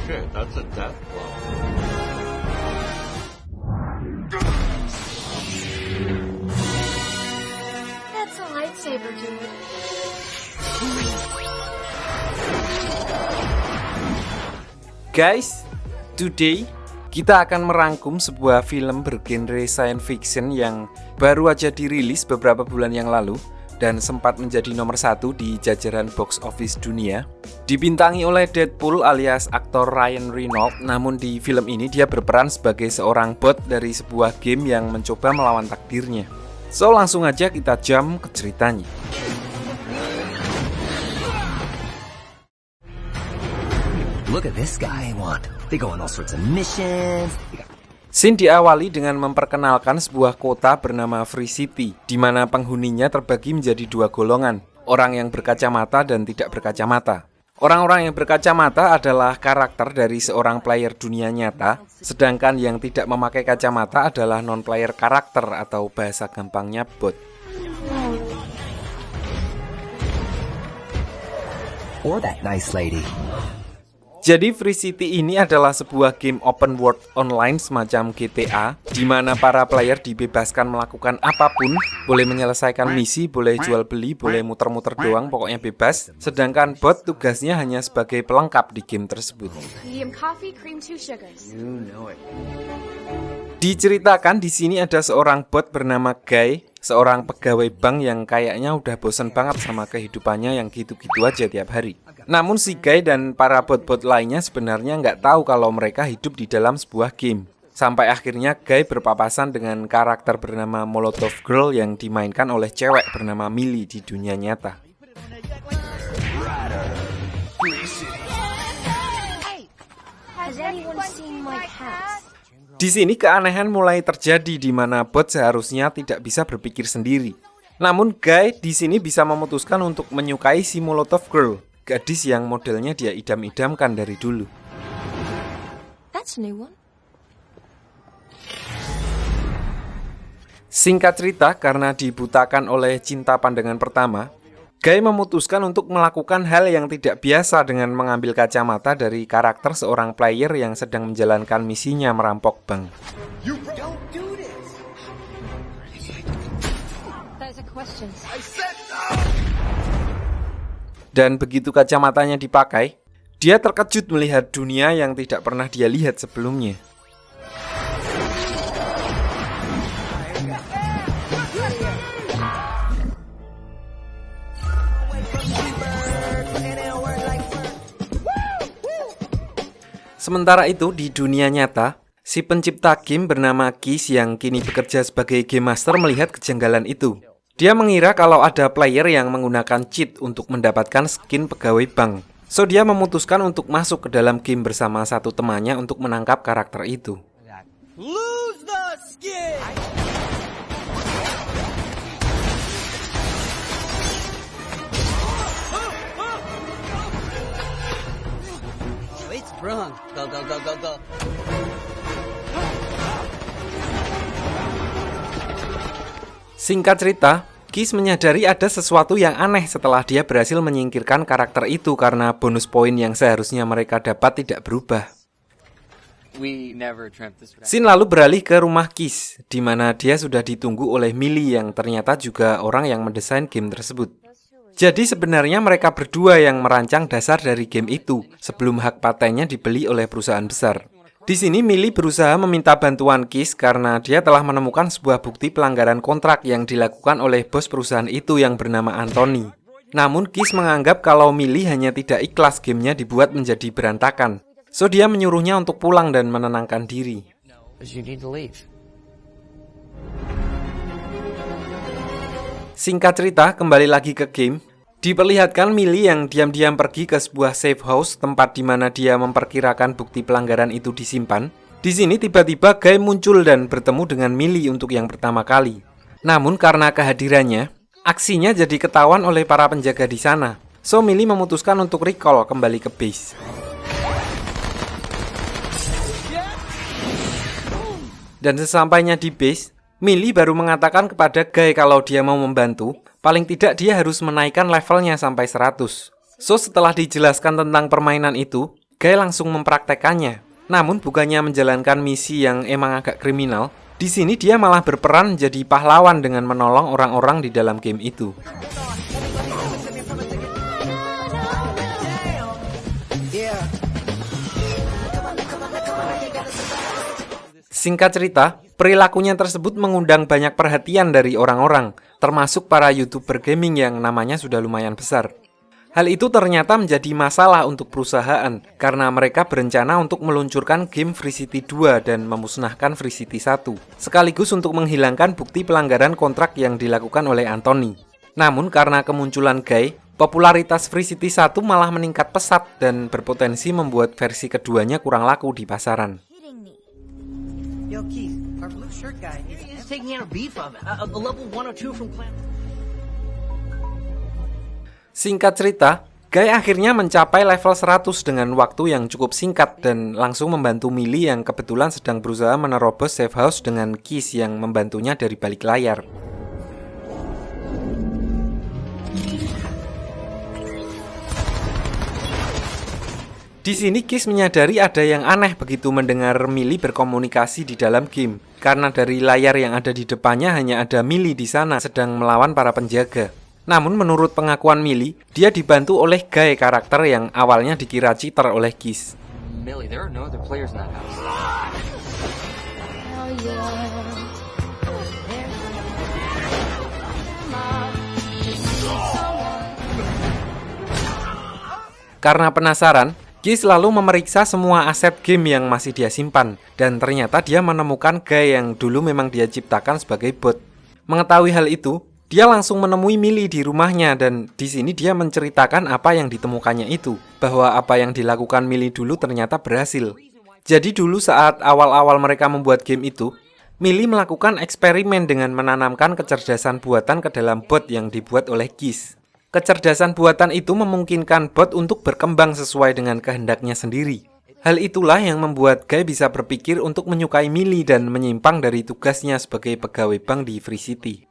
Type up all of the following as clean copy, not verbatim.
shit, that's a death blow. That's a lightsaber, dude. Guys, today kita akan merangkum sebuah film bergenre science fiction yang baru aja dirilis beberapa bulan yang lalu dan sempat menjadi nomor 1 di jajaran box office dunia. Dibintangi oleh Deadpool alias aktor Ryan Reynolds, namun di film ini dia berperan sebagai seorang bot dari sebuah game yang mencoba melawan takdirnya. So langsung aja kita jump ke ceritanya. Look at this guy I want. They go on all sorts of missions. Scene diawali dengan memperkenalkan sebuah kota bernama Free City, di mana penghuninya terbagi menjadi dua golongan, orang yang berkacamata dan tidak berkacamata. Orang-orang yang berkacamata adalah karakter dari seorang player dunia nyata, sedangkan yang tidak memakai kacamata adalah non-player karakter atau bahasa gampangnya bot. Or that nice lady. Jadi Free City ini adalah sebuah game open world online semacam GTA, di mana para player dibebaskan melakukan apapun, boleh menyelesaikan misi, boleh jual beli, boleh muter-muter doang, pokoknya bebas. Sedangkan bot tugasnya hanya sebagai pelengkap di game tersebut. Medium coffee, cream 2 sugars. Diceritakan di sini ada seorang bot bernama Guy, seorang pegawai bank yang kayaknya udah bosen banget sama kehidupannya yang gitu-gitu aja tiap hari. Namun si Guy dan para bot-bot lainnya sebenarnya nggak tahu kalau mereka hidup di dalam sebuah game. Sampai akhirnya Guy berpapasan dengan karakter bernama Molotov Girl yang dimainkan oleh cewek bernama Millie di dunia nyata. Has anyone seen my cat? Di sini keanehan mulai terjadi di mana bot seharusnya tidak bisa berpikir sendiri. Namun Guy di sini bisa memutuskan untuk menyukai si Molotov Girl, gadis yang modelnya dia idam-idamkan dari dulu. That's a new one. Singkat cerita, karena dibutakan oleh cinta pandangan pertama, Guy memutuskan untuk melakukan hal yang tidak biasa dengan mengambil kacamata dari karakter seorang player yang sedang menjalankan misinya merampok bank. Those are questions. Dan begitu kacamatanya dipakai, dia terkejut melihat dunia yang tidak pernah dia lihat sebelumnya. Sementara itu, di dunia nyata, si pencipta game bernama Kiss yang kini bekerja sebagai game master melihat kejanggalan itu. Dia mengira kalau ada player yang menggunakan cheat untuk mendapatkan skin pegawai bank. So dia memutuskan untuk masuk ke dalam game bersama satu temannya untuk menangkap karakter itu. Lose the skin. It's wrong. Go, go, go, go, go. Singkat cerita, Kiss menyadari ada sesuatu yang aneh setelah dia berhasil menyingkirkan karakter itu karena bonus poin yang seharusnya mereka dapat tidak berubah. Scene lalu beralih ke rumah Kiss, di mana dia sudah ditunggu oleh Millie yang ternyata juga orang yang mendesain game tersebut. Jadi sebenarnya mereka berdua yang merancang dasar dari game itu sebelum hak patennya dibeli oleh perusahaan besar. Di sini Millie berusaha meminta bantuan Kiss karena dia telah menemukan sebuah bukti pelanggaran kontrak yang dilakukan oleh bos perusahaan itu yang bernama Anthony. Namun Kiss menganggap kalau Millie hanya tidak ikhlas gamenya dibuat menjadi berantakan. So dia menyuruhnya untuk pulang dan menenangkan diri. Singkat cerita, kembali lagi ke game. Diperlihatkan Millie yang diam-diam pergi ke sebuah safe house, tempat di mana dia memperkirakan bukti pelanggaran itu disimpan. Di sini tiba-tiba Guy muncul dan bertemu dengan Millie untuk yang pertama kali. Namun karena kehadirannya, aksinya jadi ketahuan oleh para penjaga di sana. So Millie memutuskan untuk recall kembali ke base. Dan sesampainya di base, Millie baru mengatakan kepada Guy kalau dia mau membantu. Paling tidak dia harus menaikkan levelnya sampai 100. So setelah dijelaskan tentang permainan itu, Guy langsung mempraktekannya. Namun bukannya menjalankan misi yang emang agak kriminal, di sini dia malah berperan menjadi pahlawan dengan menolong orang-orang di dalam game itu. Singkat cerita, perilakunya tersebut mengundang banyak perhatian dari orang-orang, termasuk para YouTuber gaming yang namanya sudah lumayan besar. Hal itu ternyata menjadi masalah untuk perusahaan, karena mereka berencana untuk meluncurkan game Free City 2 dan memusnahkan Free City 1, sekaligus untuk menghilangkan bukti pelanggaran kontrak yang dilakukan oleh Anthony. Namun karena kemunculan Guy, popularitas Free City 1 malah meningkat pesat dan berpotensi membuat versi keduanya kurang laku di pasaran. Yo, Keith, our blue shirt guy is taking out a beef of a level 102 from Clan. Singkat cerita, Guy akhirnya mencapai level 100 dengan waktu yang cukup singkat dan langsung membantu Millie yang kebetulan sedang berusaha menerobos safe house dengan Keith yang membantunya dari balik layar. Di sini Keith menyadari ada yang aneh begitu mendengar Millie berkomunikasi di dalam game, karena dari layar yang ada di depannya hanya ada Millie di sana sedang melawan para penjaga. Namun menurut pengakuan Millie, dia dibantu oleh Guy, karakter yang awalnya dikira cheater oleh Keith. Millie, there are no other players in that house. Oh yeah. Karena penasaran, Keith lalu memeriksa semua aset game yang masih dia simpan, dan ternyata dia menemukan Guy yang dulu memang dia ciptakan sebagai bot. Mengetahui hal itu, dia langsung menemui Millie di rumahnya, dan di sini dia menceritakan apa yang ditemukannya itu, bahwa apa yang dilakukan Millie dulu ternyata berhasil. Jadi dulu saat awal-awal mereka membuat game itu, Millie melakukan eksperimen dengan menanamkan kecerdasan buatan ke dalam bot yang dibuat oleh Keith. Kecerdasan buatan itu memungkinkan bot untuk berkembang sesuai dengan kehendaknya sendiri. Hal itulah yang membuat Guy bisa berpikir untuk menyukai Millie dan menyimpang dari tugasnya sebagai pegawai bank di Free City.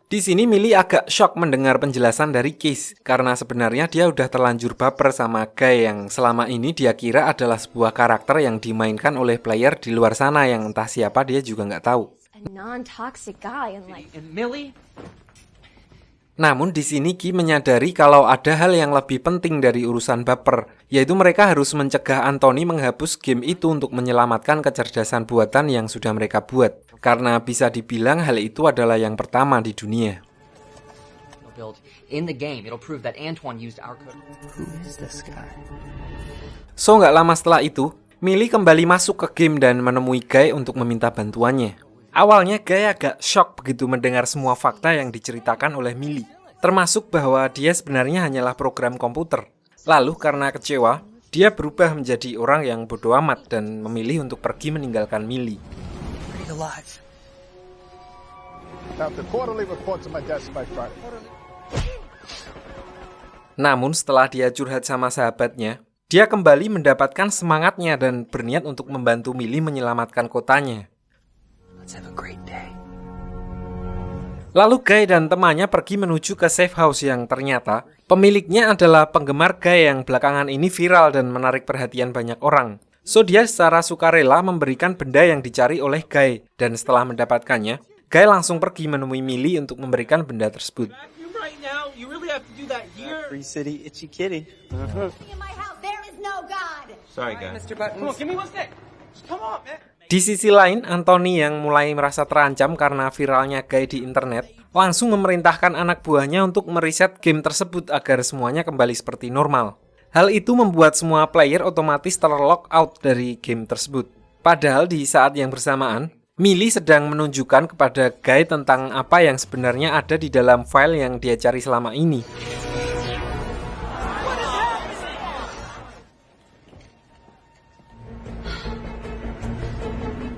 Di sini Millie agak shock mendengar penjelasan dari Keith, karena sebenarnya dia udah terlanjur baper sama Guy yang selama ini dia kira adalah sebuah karakter yang dimainkan oleh player di luar sana yang entah siapa dia juga nggak tahu. A non-toxic guy and like And Millie? Namun di sini Guy menyadari kalau ada hal yang lebih penting dari urusan baper, yaitu mereka harus mencegah Anthony menghapus game itu untuk menyelamatkan kecerdasan buatan yang sudah mereka buat. Karena bisa dibilang hal itu adalah yang pertama di dunia. Build in the game, it'll prove that Antoine used our code. Who is this guy? So nggak lama setelah itu, Millie kembali masuk ke game dan menemui Guy untuk meminta bantuannya. Awalnya Guy agak shock begitu mendengar semua fakta yang diceritakan oleh Millie, termasuk bahwa dia sebenarnya hanyalah program komputer. Lalu karena kecewa, dia berubah menjadi orang yang bodoh amat dan memilih untuk pergi meninggalkan Millie. Alive. Now, the quarterly reports on my desk by Friday. Namun setelah dia curhat sama sahabatnya, dia kembali mendapatkan semangatnya dan berniat untuk membantu Millie menyelamatkan kotanya. Let's have a great day. Lalu Guy dan temannya pergi menuju ke safe house yang ternyata pemiliknya adalah penggemar Guy yang belakangan ini viral dan menarik perhatian banyak orang. So dia secara sukarela memberikan benda yang dicari oleh Guy, dan setelah mendapatkannya, Guy langsung pergi menemui Millie untuk memberikan benda tersebut. Right now, you really have to do that here. Free City, itchy kitty. In my house, there is no God. Sorry, guys. Mr. Buttons. Come on, give me one stick. Come on, man. Di sisi lain, Anthony yang mulai merasa terancam karena viralnya Guy di internet, langsung memerintahkan anak buahnya untuk meriset game tersebut agar semuanya kembali seperti normal. Hal itu membuat semua player otomatis terlock out dari game tersebut. Padahal di saat yang bersamaan, Millie sedang menunjukkan kepada Guy tentang apa yang sebenarnya ada di dalam file yang dia cari selama ini.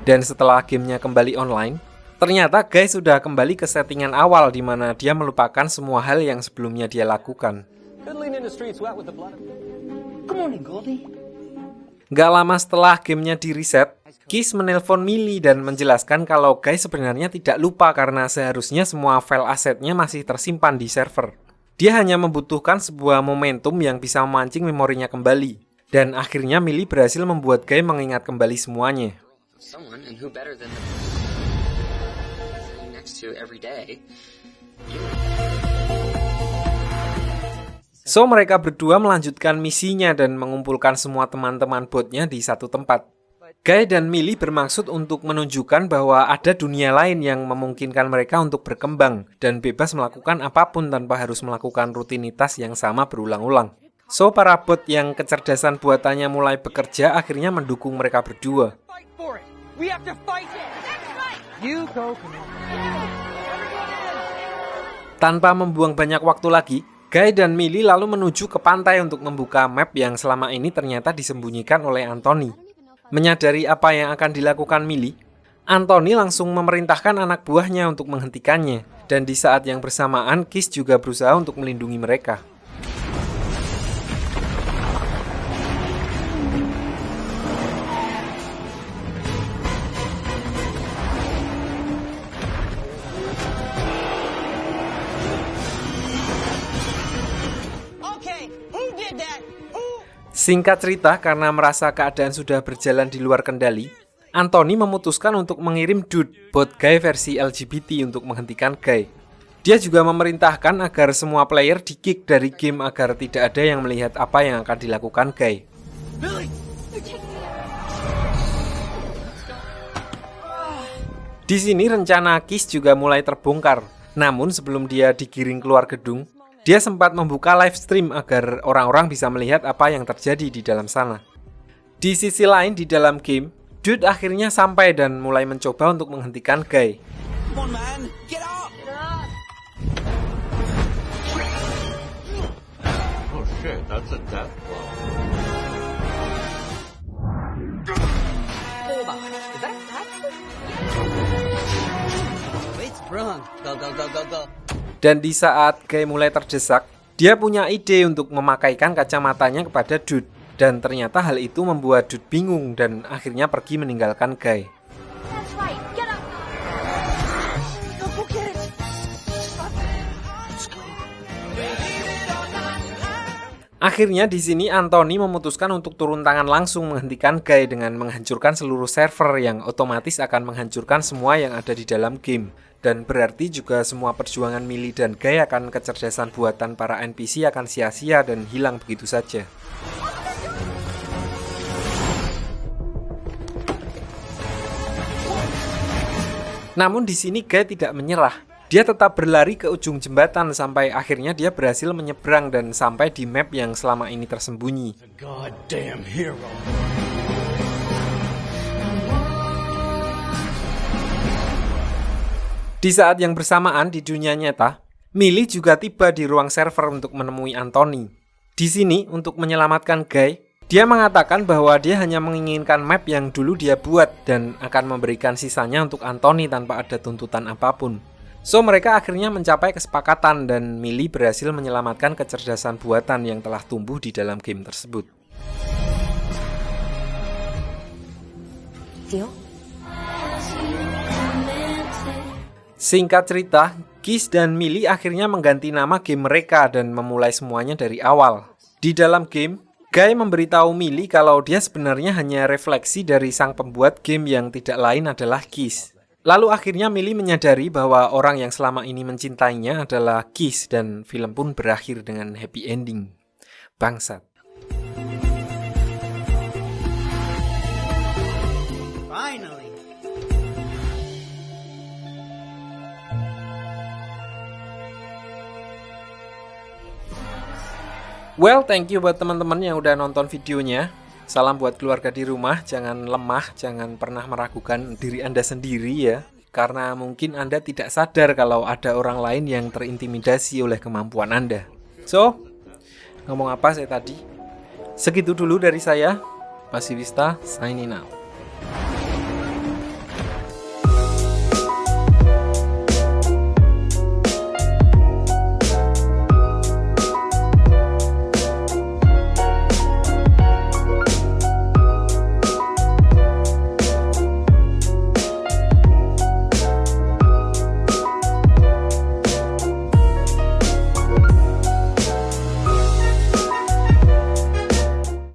Dan setelah gamenya kembali online, ternyata Guy sudah kembali ke settingan awal di mana dia melupakan semua hal yang sebelumnya dia lakukan. Good morning, Goldie. Gak lama setelah gamenya di reset, Kiss menelpon Millie dan menjelaskan kalau Guy sebenarnya tidak lupa karena seharusnya semua file asetnya masih tersimpan di server. Dia hanya membutuhkan sebuah momentum yang bisa memancing memorinya kembali. Dan akhirnya Millie berhasil membuat Guy mengingat kembali semuanya. So mereka berdua melanjutkan misinya dan mengumpulkan semua teman-teman botnya di satu tempat. Guy dan Millie bermaksud untuk menunjukkan bahwa ada dunia lain yang memungkinkan mereka untuk berkembang dan bebas melakukan apapun tanpa harus melakukan rutinitas yang sama berulang-ulang. So, para bot yang kecerdasan buatannya mulai bekerja akhirnya mendukung mereka berdua. Fight for it. We have to fight it. You go. Tanpa membuang banyak waktu lagi, Guy dan Millie lalu menuju ke pantai untuk membuka map yang selama ini ternyata disembunyikan oleh Anthony. Menyadari apa yang akan dilakukan Millie, Anthony langsung memerintahkan anak buahnya untuk menghentikannya. Dan di saat yang bersamaan, Kiss juga berusaha untuk melindungi mereka. Okay, who did that? Singkat cerita, karena merasa keadaan sudah berjalan di luar kendali, Anthony memutuskan untuk mengirim Dude, bot Guy versi LGBT untuk menghentikan Guy. Dia juga memerintahkan agar semua player di-kick dari game agar tidak ada yang melihat apa yang akan dilakukan Guy. Di sini rencana Kiss juga mulai terbongkar. Namun sebelum dia digiring keluar gedung, dia sempat membuka live stream agar orang-orang bisa melihat apa yang terjadi di dalam sana. Di sisi lain di dalam game, Dude akhirnya sampai dan mulai mencoba untuk menghentikan Guy. Come on, man. Get up. Oh shit, that's a death blow. Hold on. Is that It's wrong. Go. Dan di saat Guy mulai terdesak, dia punya ide untuk memakaikan kacamatanya kepada Dude. Dan ternyata hal itu membuat Dude bingung dan akhirnya pergi meninggalkan Guy. That's right. Get up. Go get it. Akhirnya di sini Anthony memutuskan untuk turun tangan langsung menghentikan Guy dengan menghancurkan seluruh server yang otomatis akan menghancurkan semua yang ada di dalam game. Dan berarti juga semua perjuangan Millie dan Guy akan kecerdasan buatan para NPC akan sia-sia dan hilang begitu saja. Namun di sini Guy tidak menyerah. Dia tetap berlari ke ujung jembatan sampai akhirnya dia berhasil menyeberang dan sampai di map yang selama ini tersembunyi. Goddamn hero. Di saat yang bersamaan di dunia nyata, Millie juga tiba di ruang server untuk menemui Anthony. Di sini, untuk menyelamatkan Guy, dia mengatakan bahwa dia hanya menginginkan map yang dulu dia buat dan akan memberikan sisanya untuk Anthony tanpa ada tuntutan apapun. So, mereka akhirnya mencapai kesepakatan dan Millie berhasil menyelamatkan kecerdasan buatan yang telah tumbuh di dalam game tersebut. Deal? Singkat cerita, Kiss dan Millie akhirnya mengganti nama game mereka dan memulai semuanya dari awal. Di dalam game, Guy memberitahu Millie kalau dia sebenarnya hanya refleksi dari sang pembuat game yang tidak lain adalah Kiss. Lalu akhirnya Millie menyadari bahwa orang yang selama ini mencintainya adalah Kiss dan film pun berakhir dengan happy ending. Bangsat. Finally. Well, thank you buat teman-teman yang udah nonton videonya. Salam buat keluarga di rumah, jangan lemah, jangan pernah meragukan diri Anda sendiri ya. Karena mungkin Anda tidak sadar kalau ada orang lain yang terintimidasi oleh kemampuan Anda. So, ngomong apa saya tadi? Segitu dulu dari saya. Masih Vista, signing out.